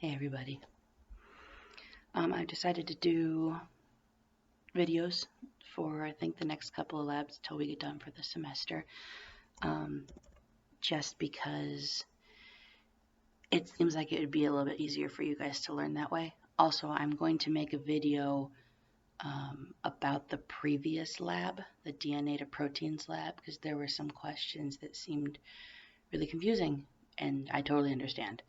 Hey everybody. I decided to do videos for I think the next couple of labs till we get done for the semester. Just because it seems like it would be a little bit easier for you guys to learn that way. Also, I'm going to make a video about the previous lab, the DNA to proteins lab, because there were some questions that seemed really confusing, and I totally understand.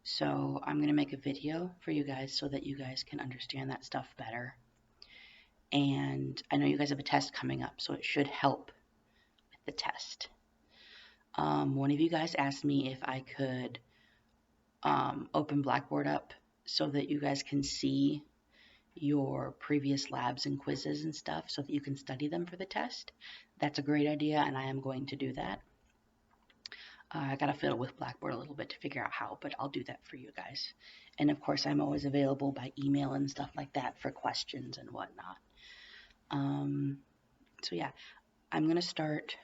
So I'm going to make a video for you guys so that you guys can understand that stuff better. And I know you guys have a test coming up, so it should help with the test. One of you guys asked me if I could open Blackboard up so that you guys can see your previous labs and quizzes and stuff so that you can study them for the test. That's a great idea, and I am going to do that. I gotta fiddle with Blackboard a little bit to figure out how, but I'll do that for you guys. And of course, I'm always available by email and stuff like that for questions and whatnot. So yeah, I'm gonna start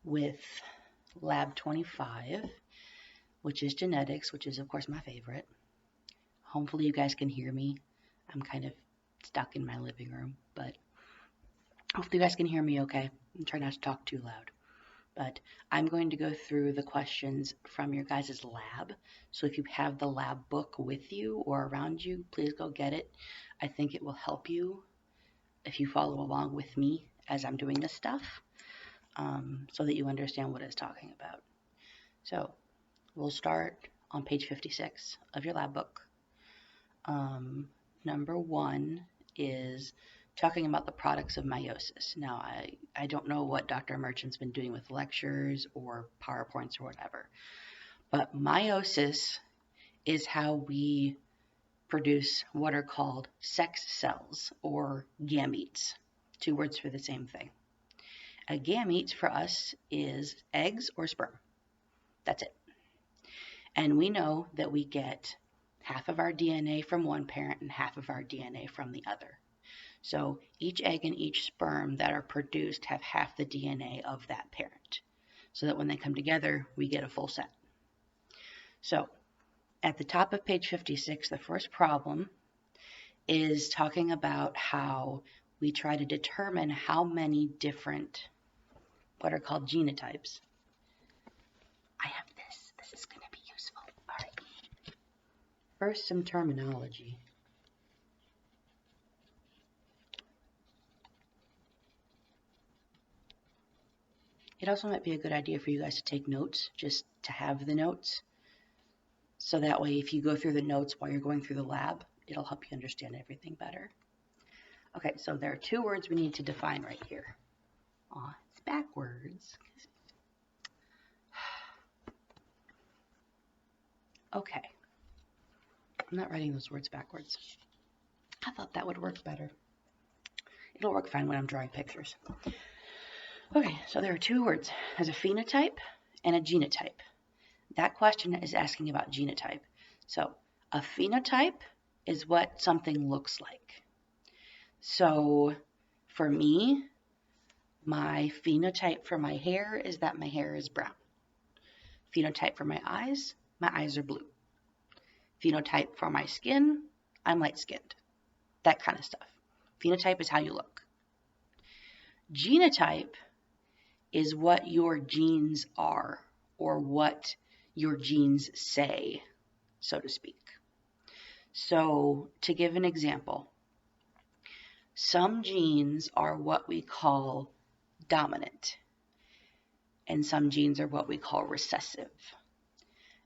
with Lab 25, which is genetics, which is of course my favorite. Hopefully you guys can hear me. I'm kind of stuck in my living room, but hopefully you guys can hear me okay. I'm trying not to talk too loud. But I'm going to go through the questions from your guys' lab. So if you have the lab book with you or around you, please go get it. I think it will help you if you follow along with me as I'm doing this stuff, so that you understand what it's talking about. So we'll start on page 56 of your lab book. Number 1 is talking about the products of meiosis. Now, I don't know what Dr. Merchant's been doing with lectures or PowerPoints or whatever, but meiosis is how we produce what are called sex cells or gametes, 2 words for the same thing. A gamete for us is eggs or sperm. That's it. And we know that we get half of our DNA from one parent and half of our DNA from the other. So each egg and each sperm that are produced have half the DNA of that parent, so that when they come together, we get a full set. So at the top of page 56, the first problem is talking about how we try to determine how many different, what are called genotypes. I have this. This is going to be useful. All right. First, some terminology. It also might be a good idea for you guys to take notes, just to have the notes. So that way, if you go through the notes while you're going through the lab, it'll help you understand everything better. Okay, so there are 2 words we need to define right here. Aw, it's backwards. Okay. I'm not writing those words backwards. I thought that would work better. It'll work fine when I'm drawing pictures. Okay, so there are 2 words. There's a phenotype and a genotype. That question is asking about genotype. So a phenotype is what something looks like. So for me, my phenotype for my hair is that my hair is brown. Phenotype for my eyes are blue. Phenotype for my skin, I'm light-skinned. That kind of stuff. Phenotype is how you look. Genotype is what your genes are, or what your genes say, so to speak. So to give an example, some genes are what we call dominant, and some genes are what we call recessive.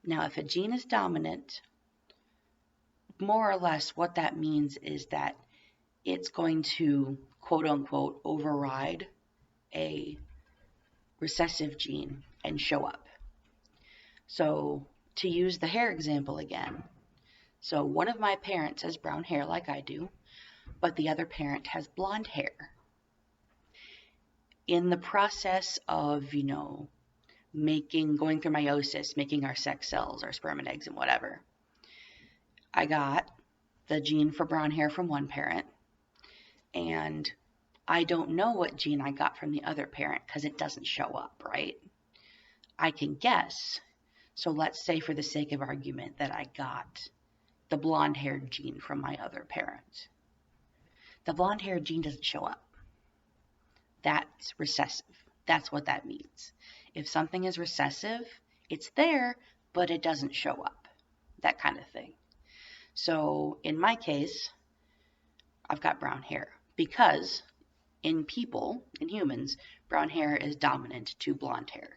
Now, if a gene is dominant, more or less what that means is that it's going to, quote unquote, override a recessive gene and show up. So to use the hair example again, so one of my parents has brown hair like I do, but the other parent has blonde hair. In the process of, going through meiosis, making our sex cells, our sperm and eggs and whatever, I got the gene for brown hair from one parent, and I don't know what gene I got from the other parent because it doesn't show up, right? I can guess. So let's say for the sake of argument that I got the blonde-haired gene from my other parent. The blonde-haired gene doesn't show up. That's recessive. That's what that means. If something is recessive, it's there, but it doesn't show up. That kind of thing. So in my case, I've got brown hair because in people, in humans, brown hair is dominant to blonde hair.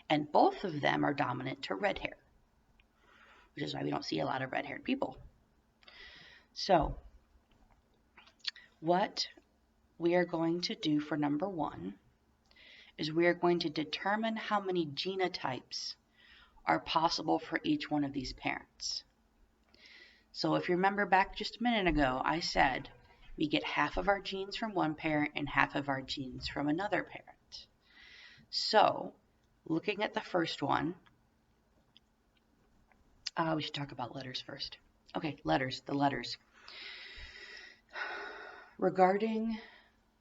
And both of them are dominant to red hair, which is why we don't see a lot of red-haired people. So what we are going to do for number 1 is we are going to determine how many genotypes are possible for each one of these parents. So if you remember back just a minute ago, I said we get half of our genes from one parent and half of our genes from another parent. So looking at the first one, we should talk about letters first. Okay, the letters. Regarding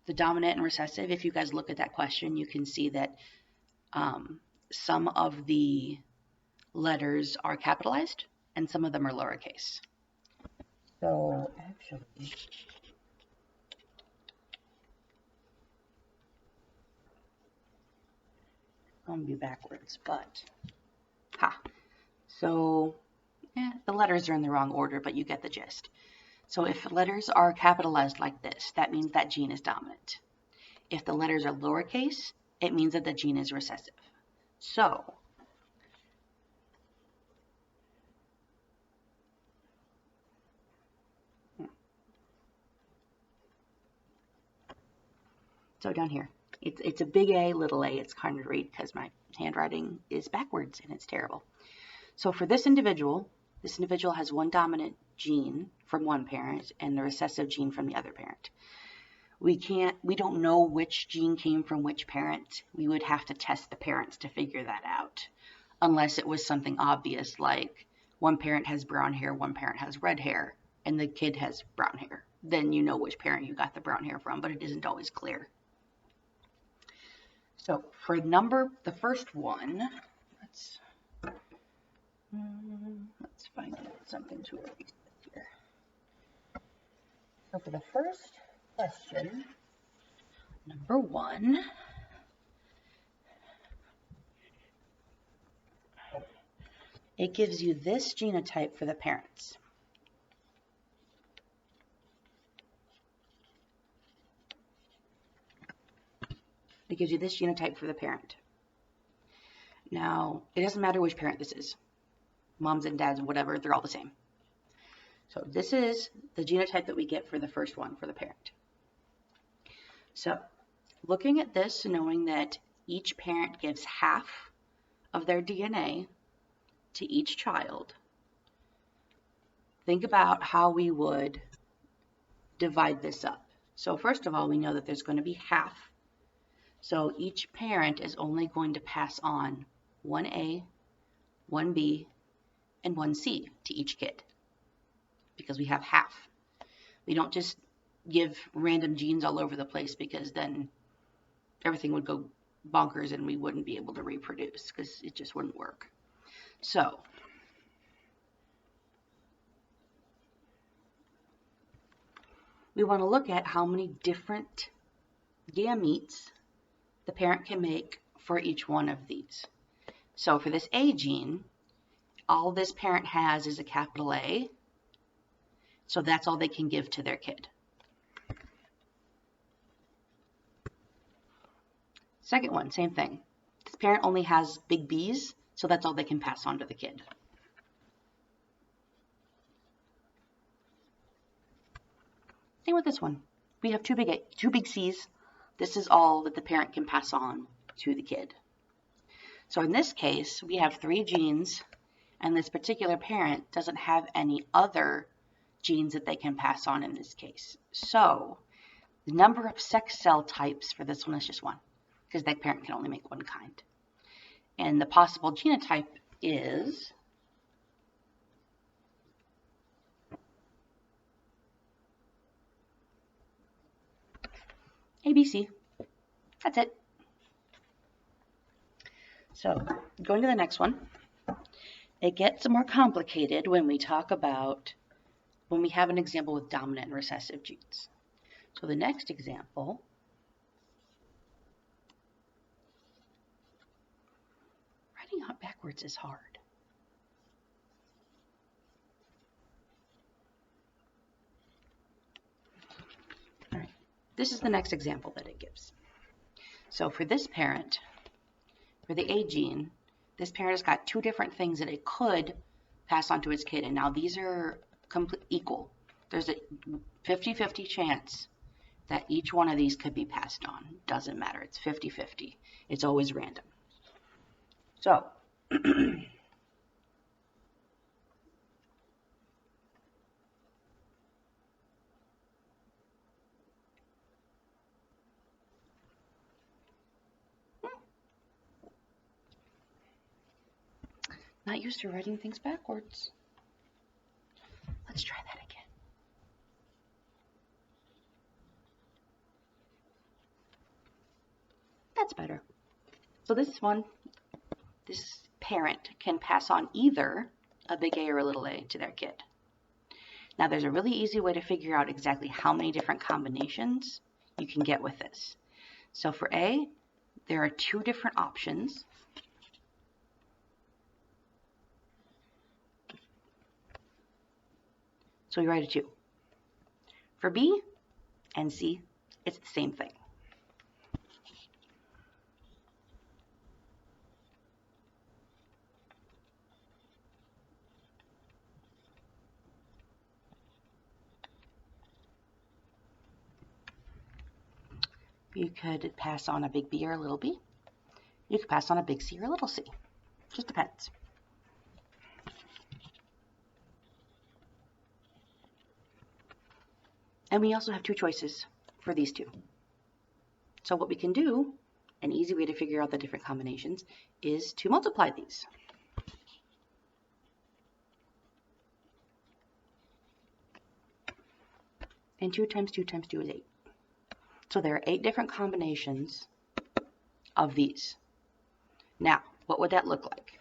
the dominant and recessive, if you guys look at that question, you can see that some of the letters are capitalized and some of them are lowercase. So actually, it's going to be backwards, but so the letters are in the wrong order, but you get the gist. So if letters are capitalized like this, that means that gene is dominant. If the letters are lowercase, it means that the gene is recessive. So down here, it's a big A, little a. It's hard to read because my handwriting is backwards and it's terrible. So for this individual has one dominant gene from one parent and the recessive gene from the other parent. We don't know which gene came from which parent. We would have to test the parents to figure that out, unless it was something obvious like one parent has brown hair, one parent has red hair, and the kid has brown hair. Then you know which parent you got the brown hair from, but it isn't always clear. So for the first one, let's find something to erase here. So for the first question, number 1, it gives you this genotype for the parents. It gives you this genotype for the parent. Now, it doesn't matter which parent this is. Moms and dads, whatever, they're all the same. So this is the genotype that we get for the first one, for the parent. So looking at this, knowing that each parent gives half of their DNA to each child, think about how we would divide this up. So first of all, we know that there's going to be half. So each parent is only going to pass on 1A, 1B, and 1C to each kid, because we have half. We don't just give random genes all over the place, because then everything would go bonkers and we wouldn't be able to reproduce, because it just wouldn't work. So we want to look at how many different gametes the parent can make for each one of these. So for this A gene, all this parent has is a capital A, so that's all they can give to their kid. Second one, same thing. This parent only has big B's, so that's all they can pass on to the kid. Same with this one. We have two big C's. This is all that the parent can pass on to the kid. So in this case, we have 3 genes, and this particular parent doesn't have any other genes that they can pass on in this case. So the number of sex cell types for this one is just 1, because that parent can only make one kind. And the possible genotype is ABC. That's it. So going to the next one. It gets more complicated when we talk about, when we have an example with dominant and recessive genes. So the next example, writing out backwards is hard. All right, this is the next example that it gives. So for this parent, for the A gene, this parent has got two different things that it could pass on to its kid, and now these are equal. There's a 50-50 chance that each one of these could be passed on. Doesn't matter, it's 50-50. It's always random. So, not used to writing things backwards. Let's try that again. That's better. So this parent can pass on either a big A or a little a to their kid. Now there's a really easy way to figure out exactly how many different combinations you can get with this. So for A, there are two different options. So we write a 2. For B and C, it's the same thing. You could pass on a big B or a little b. You could pass on a big C or a little c. Just depends. And we also have two choices for these two. So what we can do, an easy way to figure out the different combinations, is to multiply these. And 2 times 2 times 2 is 8. So there are 8 different combinations of these. Now, what would that look like?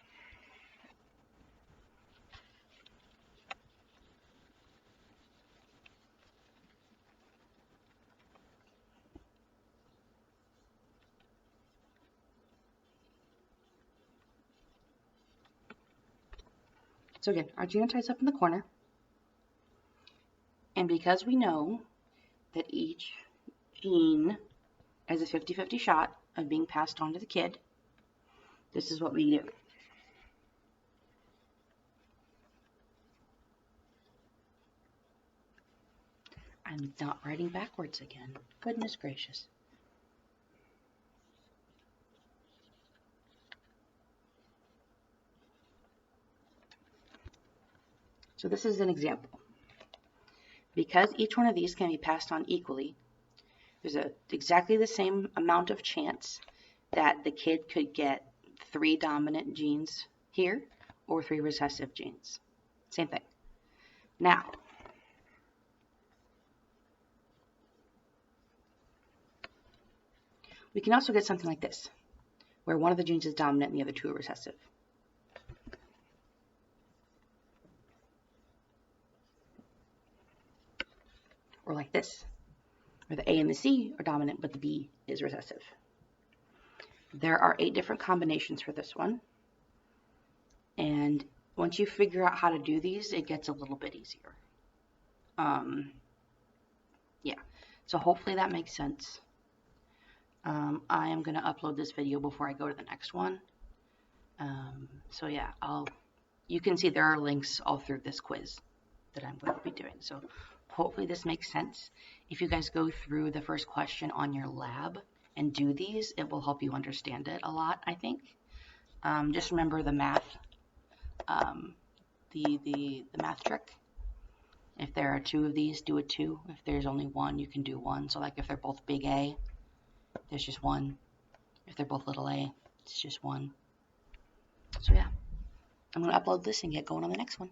So again, our genotype's up in the corner. And because we know that each gene has a 50-50 shot of being passed on to the kid, this is what we do. I'm not writing backwards again. Goodness gracious. So this is an example. Because each one of these can be passed on equally, there's exactly the same amount of chance that the kid could get 3 dominant genes here or 3 recessive genes. Same thing. Now, we can also get something like this, where one of the genes is dominant and the other 2 are recessive. Or like this, where the A and the C are dominant, but the B is recessive. There are 8 different combinations for this one. And once you figure out how to do these, it gets a little bit easier. Yeah, so hopefully that makes sense. I am going to upload this video before I go to the next one. So yeah, you can see there are links all through this quiz that I'm going to be doing. So hopefully this makes sense. If you guys go through the first question on your lab and do these, it will help you understand it a lot, I think. Just remember the math, the math trick. If there are 2 of these, do a 2. If there's only 1, you can do 1. So like if they're both big A, there's just 1. If they're both little a, it's just 1. So yeah, I'm going to upload this and get going on the next one.